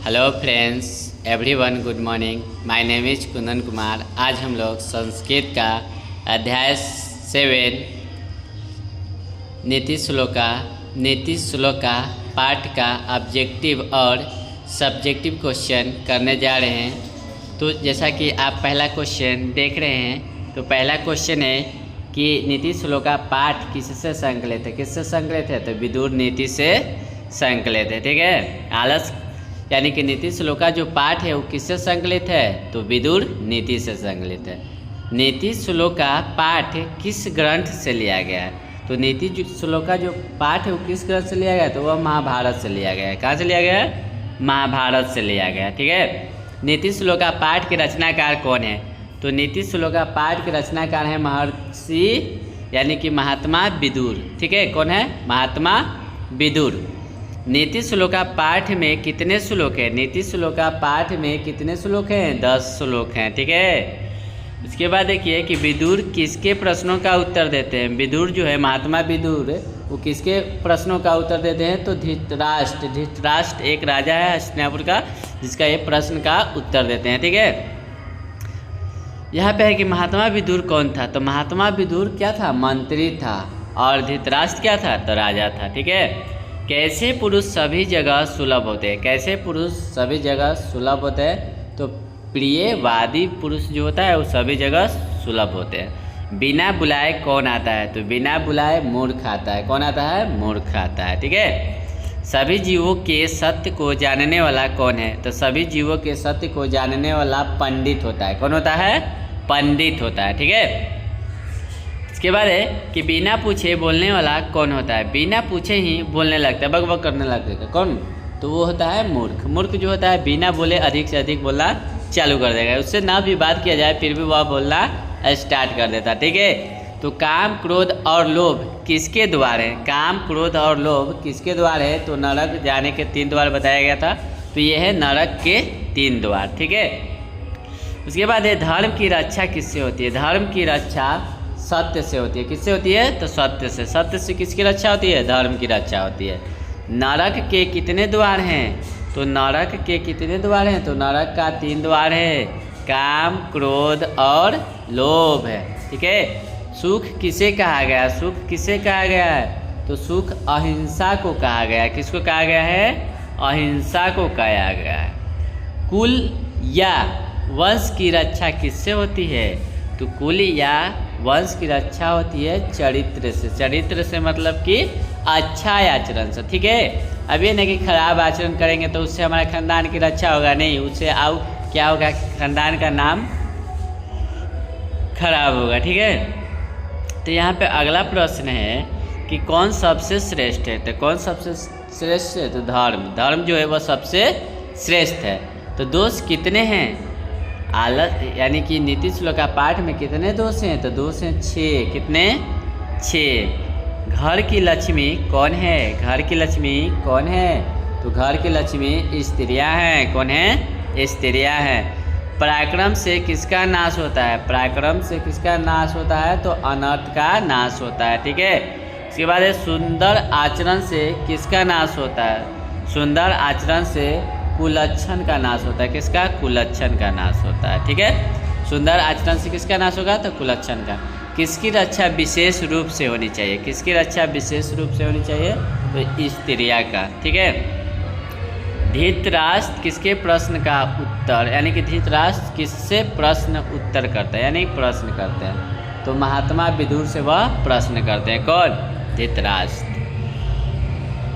Hello friends, everyone good morning. My name is Kundan Kumar. आज हम लोग संस्कृत का अध्याय 7 नीति श्लोका पाठ का ऑब्जेक्टिव और सब्जेक्टिव क्वेश्चन करने जा रहे हैं। तो जैसा कि आप पहला क्वेश्चन देख रहे हैं, तो पहला क्वेश्चन है कि नीति श्लोका पाठ किससे संकलित है। किससे संकलित है? तो विदुर नीति से संकलित है। ठीक है, आलस यानी कि नीति श्लोका जो पाठ है वो किससे संकलित है? तो विदुर नीति से संकलित है। नीति श्लोका पाठ किस ग्रंथ से लिया गया है? तो नीति श्लोका जो पाठ है वो किस ग्रंथ से लिया गया है? तो वह महाभारत से लिया गया है। कहाँ से लिया गया है? महाभारत से लिया गया है। ठीक है, नीति श्लोका पाठ के रचनाकार कौन है? तो नीति श्लोका पाठ के रचनाकार है महर्षि यानी कि महात्मा विदुर। ठीक है, कौन है? महात्मा विदुर। नीति श्लोका पाठ में कितने श्लोक हैं? नीति श्लोका पाठ में कितने श्लोक हैं? 10 श्लोक हैं। ठीक है, उसके बाद देखिए कि विदुर किसके प्रश्नों का उत्तर देते हैं। विदुर जो है, महात्मा विदुर, वो किसके प्रश्नों का उत्तर देते हैं? तो धृतराष्ट्र एक राजा है हस्तिनापुर का, जिसका ये प्रश्न का उत्तर देते हैं। ठीक है, यहाँ पे है कि महात्मा विदुर कौन था? तो महात्मा विदुर क्या था? मंत्री था। और धृतराष्ट्र क्या था? तो राजा था। ठीक है, कैसे पुरुष सभी जगह सुलभ होते हैं? कैसे पुरुष सभी जगह सुलभ होते हैं? तो प्रियवादी पुरुष जो होता है वो सभी जगह सुलभ होते हैं। बिना बुलाए कौन आता है? तो बिना बुलाए मूर्ख आता है। कौन आता है? मूर्ख आता है। ठीक है, सभी जीवों के सत्य को जानने वाला कौन है? तो सभी जीवों के सत्य को जानने वाला पंडित होता है। कौन होता है? पंडित होता है। ठीक है, इसके बाद है कि बिना पूछे बोलने वाला कौन होता है? बिना पूछे ही बोलने लगता है, बक बक करने लगता है। कौन? तो वो होता है मूर्ख। मूर्ख जो होता है बिना बोले अधिक से अधिक बोलना चालू कर देगा। उससे ना भी बात किया जाए फिर भी वह बोलना स्टार्ट कर देता। ठीक है, तो काम क्रोध और लोभ किसके द्वार है? काम क्रोध और लोभ किसके द्वार है? तो नरक जाने के 3 द्वार बताया गया था। तो ये है नरक के 3 द्वार। ठीक है, उसके बाद है धर्म की रक्षा किससे होती है? धर्म की रक्षा सत्य से होती है। किससे होती है? तो सत्य से। सत्य से किसकी रक्षा होती है? धर्म की रक्षा होती है। नरक के कितने द्वार हैं? तो नरक के कितने द्वार हैं? तो नरक का 3 द्वार है, काम क्रोध और लोभ है। ठीक है, सुख किसे कहा गया? सुख किसे कहा गया है? तो सुख अहिंसा को कहा गया है। किसको कहा गया है? अहिंसा को कहा गया है। कुल या वंश की रक्षा किससे होती है? तो कुल या वंश की रक्षा होती है चरित्र से। चरित्र से मतलब कि अच्छा आचरण से। ठीक है, अब ये नहीं कि खराब आचरण करेंगे तो उससे हमारे खानदान की रक्षा होगा, नहीं, उससे क्या होगा? खानदान का नाम खराब होगा। ठीक है, तो यहाँ पे अगला प्रश्न है कि कौन सबसे श्रेष्ठ है? तो कौन सबसे श्रेष्ठ है? तो धर्म जो है वह सबसे श्रेष्ठ है। तो दोष कितने हैं? आलस यानी कि नीति श्लोका पाठ में कितने दोष हैं? तो दोष हैं 6। कितने? 6। घर की लक्ष्मी कौन है? घर की लक्ष्मी कौन है? तो घर की लक्ष्मी स्त्रियां हैं। कौन है? स्त्रियां हैं। पराक्रम से किसका नाश होता है? पराक्रम से किसका नाश होता है? तो अनर्थ का नाश होता है। ठीक है, इसके बाद है सुंदर आचरण से किसका नाश होता है? सुंदर आचरण से कुलक्षण का नाश होता है। किसका? कुलक्षण का नाश होता है। ठीक है, सुंदर आचरण से किसका नाश होगा? तो कुलक्षण का। किसकी रक्षा विशेष रूप से होनी चाहिए? किसकी रक्षा विशेष रूप से होनी चाहिए? तो स्त्रिया का। ठीक है, धृतराष्ट्र किसके प्रश्न का उत्तर यानी कि धृतराष्ट्र किससे प्रश्न उत्तर करता है यानी प्रश्न करते हैं? तो महात्मा विदुर से वह प्रश्न करते हैं। कौन? धृतराष्ट्र।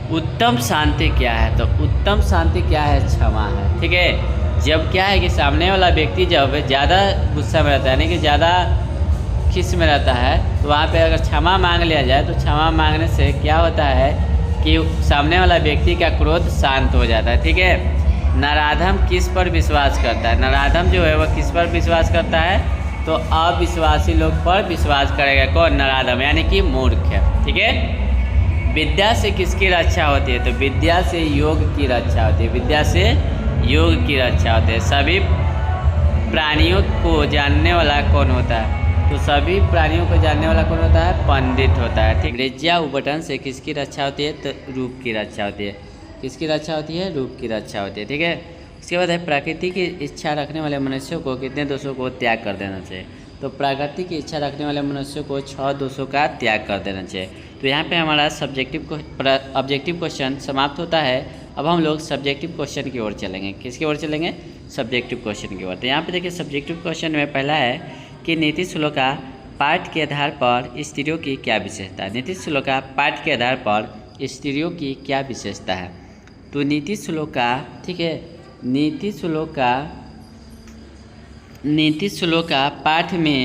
उत्तम शांति क्या है? तो उत्तम शांति क्या है? क्षमा है। ठीक है, जब क्या है कि सामने वाला व्यक्ति जब ज़्यादा गुस्सा में रहता है यानी कि ज़्यादा खिस में रहता है, तो वहाँ पे अगर क्षमा मांग लिया जाए तो क्षमा मांगने से क्या होता है कि सामने वाला व्यक्ति का क्रोध शांत हो जाता है। ठीक है, नराधम किस पर विश्वास करता है? नराधम जो है वह किस पर विश्वास करता है? तो अविश्वासी लोग पर विश्वास करेगा। कौन? नराधम यानी कि मूर्ख है। ठीक है, विद्या से किसकी रक्षा होती है? तो विद्या से योग की रक्षा होती है। विद्या से योग की रक्षा होती है। सभी प्राणियों को जानने वाला कौन होता है? तो सभी प्राणियों को जानने वाला कौन होता है? पंडित होता है। ठीक, अंग्रेजिया उपटन से किसकी रक्षा होती है? तो रूप की रक्षा होती है। किसकी रक्षा होती है? रूप की रक्षा होती है। ठीक है, इसके बाद है प्रकृति की इच्छा रखने वाले मनुष्यों को कितने दोषों को त्याग कर देना चाहिए। तो प्रकृति की इच्छा रखने वाले मनुष्यों को 6 दोषों का त्याग कर देना चाहिए। तो यहाँ पे हमारा ऑब्जेक्टिव क्वेश्चन समाप्त होता है। अब हम लोग सब्जेक्टिव क्वेश्चन की ओर चलेंगे। किसकी ओर चलेंगे? सब्जेक्टिव क्वेश्चन की ओर। तो यहाँ पे देखिए सब्जेक्टिव क्वेश्चन में पहला है कि नीति श्लोका पाठ के आधार पर स्त्रियों की क्या विशेषता है। नीति श्लोका पाठ के आधार पर स्त्रियों की क्या विशेषता है। तो नीति श्लोका, ठीक है, नीति श्लोका पाठ में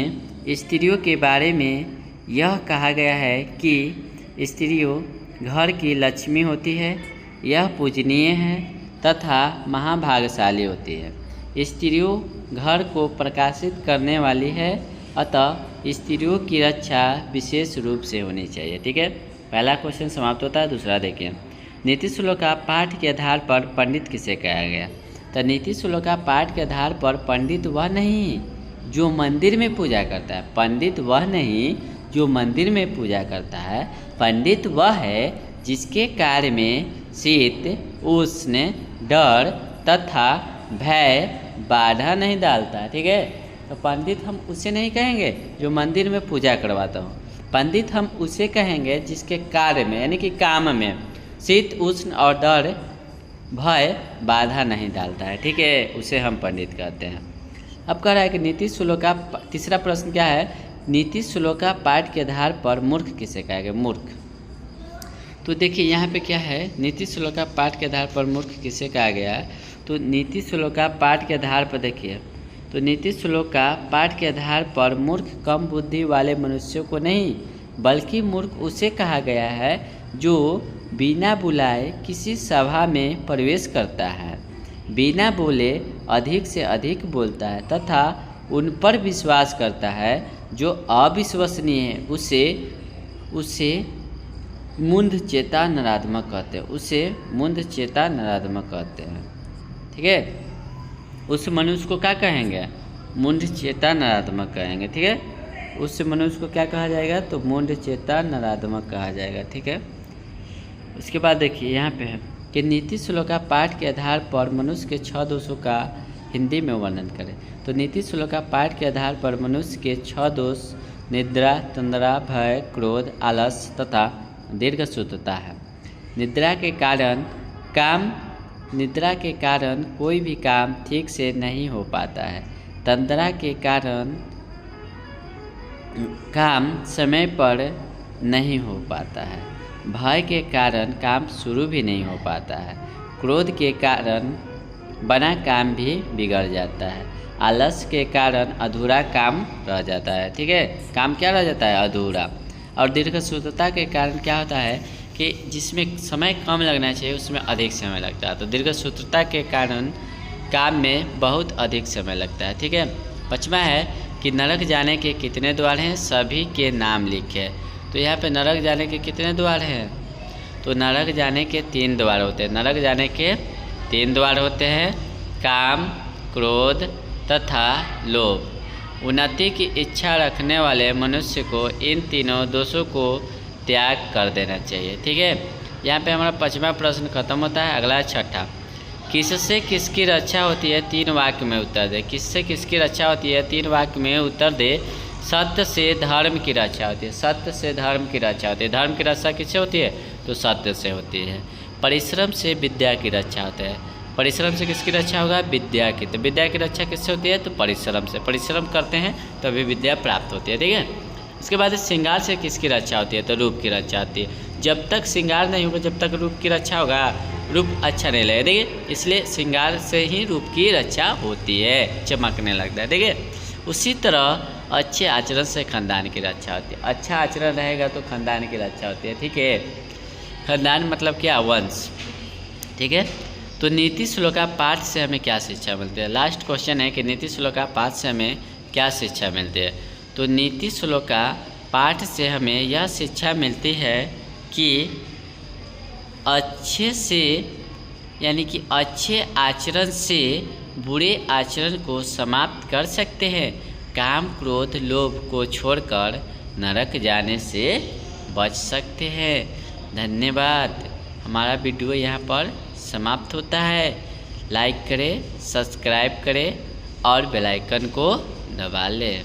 स्त्रियों के बारे में यह कहा गया है कि स्त्रियों घर की लक्ष्मी होती है, यह पूजनीय है तथा महाभाग्यशाली होती है। स्त्रियों घर को प्रकाशित करने वाली है, अतः स्त्रियों की रक्षा विशेष रूप से होनी चाहिए। ठीक है, पहला क्वेश्चन समाप्त होता है। दूसरा देखिए, नीति श्लोका पाठ के आधार पर पंडित किसे कहा गया। तो नीति श्लोका पाठ के आधार पर पंडित वह नहीं जो मंदिर में पूजा करता है। पंडित वह नहीं जो मंदिर में पूजा करता है। पंडित वह है जिसके कार्य में शीत, उष्ण, डर तथा भय बाधा नहीं डालता। ठीक है, तो पंडित हम उसे नहीं कहेंगे जो मंदिर में पूजा करवाता हो। पंडित हम उसे कहेंगे जिसके कार्य में यानी कि काम में शीत, उष्ण और डर, भय बाधा नहीं डालता है। ठीक है, उसे हम पंडित कहते हैं। अब कह रहा है कि नीति श्लोका, तीसरा प्रश्न क्या है, नीति श्लोका पाठ के आधार पर मूर्ख किसे कहा गया। मूर्ख, तो देखिए यहाँ पे क्या है, नीति श्लोका पाठ के आधार पर मूर्ख किसे कहा गया है। तो नीति श्लोका पाठ के आधार पर देखिए, तो नीति श्लोका पाठ के आधार पर मूर्ख कम बुद्धि वाले मनुष्यों को नहीं बल्कि मूर्ख उसे कहा गया है जो बिना बुलाए किसी सभा में प्रवेश करता है, बिना बोले अधिक से अधिक बोलता है तथा उन पर विश्वास करता है जो अविश्वसनीय है। उसे मूढ़ चेता नराधमक कहते हैं। उसे मूढ़ चेता नराधमक कहते हैं। ठीक है, उस मनुष्य को क्या कहेंगे, मूढ़ चेता नराधमक कहेंगे। ठीक है, उस मनुष्य को क्या कहा जाएगा, तो मूढ़ चेता नराधमक कहा जाएगा। ठीक है, उसके बाद देखिए यहाँ पे है कि नीति श्लोका पाठ के आधार पर मनुष्य के 6 दोषों का हिंदी में वर्णन करें। तो नीति श्लोका पाठ के आधार पर मनुष्य के 6 दोष निद्रा, तंद्रा, भय, क्रोध, आलस तथा दीर्घसूत्रता है। निद्रा के कारण कोई भी काम ठीक से नहीं हो पाता है। तंद्रा के कारण काम समय पर नहीं हो पाता है। भय के कारण काम शुरू भी नहीं हो पाता है। क्रोध के कारण बना काम भी बिगड़ जाता है। आलस के कारण अधूरा काम रह जाता है। ठीक है, काम क्या रह जाता है, अधूरा। और दीर्घसूत्रता के कारण क्या होता है कि जिसमें समय कम लगना चाहिए उसमें अधिक समय लगता है। तो दीर्घसूत्रता के कारण काम में बहुत अधिक समय लगता है। ठीक है, 5वां है कि नरक जाने के कितने द्वार हैं, सभी के नाम लिखे। तो यहाँ पे नरक जाने के कितने द्वार हैं, तो नरक जाने के 3 द्वार होते हैं। नरक जाने के 3 द्वार होते हैं, काम, क्रोध तथा लोभ। उन्नति की इच्छा रखने वाले मनुष्य को इन तीनों दोषों को त्याग कर देना चाहिए। ठीक है, यहाँ पे हमारा 5वां प्रश्न खत्म होता है। अगला 6ठा, किससे किसकी रक्षा होती है, 3 वाक्य में उत्तर दे। किससे किसकी रक्षा होती है, 3 वाक्य में उत्तर दे। सत्य से धर्म की रक्षा होती है। सत्य से धर्म की रक्षा होती है। धर्म की रक्षा किससे होती है, तो सत्य से होती है। परिश्रम से विद्या की रक्षा होती है। परिश्रम से किसकी रक्षा होगा, विद्या की। तो विद्या की रक्षा किससे होती है, तो परिश्रम से। परिश्रम करते हैं तभी विद्या प्राप्त होती है। ठीक है, इसके बाद श्रृंगार से किसकी रक्षा होती है, तो रूप की रक्षा होती है। जब तक श्रृंगार नहीं होगा, जब तक रूप की रक्षा होगा, रूप अच्छा नहीं लगेगा। देखिए, इसलिए श्रृंगार से ही रूप की रक्षा होती है, चमकने लगता है। देखिए, उसी तरह अच्छे आचरण से खानदान की रक्षा होती है। अच्छा आचरण रहेगा तो खानदान की रक्षा होती है। ठीक है, खानदान मतलब क्या, वंश। ठीक है, तो नीति श्लोका पाठ से हमें क्या शिक्षा मिलती है। लास्ट क्वेश्चन है कि नीति श्लोका पाठ से हमें क्या शिक्षा मिलती है। तो नीति श्लोका पाठ से हमें यह शिक्षा मिलती है कि अच्छे से यानी कि अच्छे आचरण से बुरे आचरण को समाप्त कर सकते हैं। काम, क्रोध, लोभ को छोड़कर नरक जाने से बच सकते हैं। धन्यवाद। हमारा वीडियो यहाँ पर समाप्त होता है। लाइक करें, सब्सक्राइब करें और बेल आइकन को दबा लें।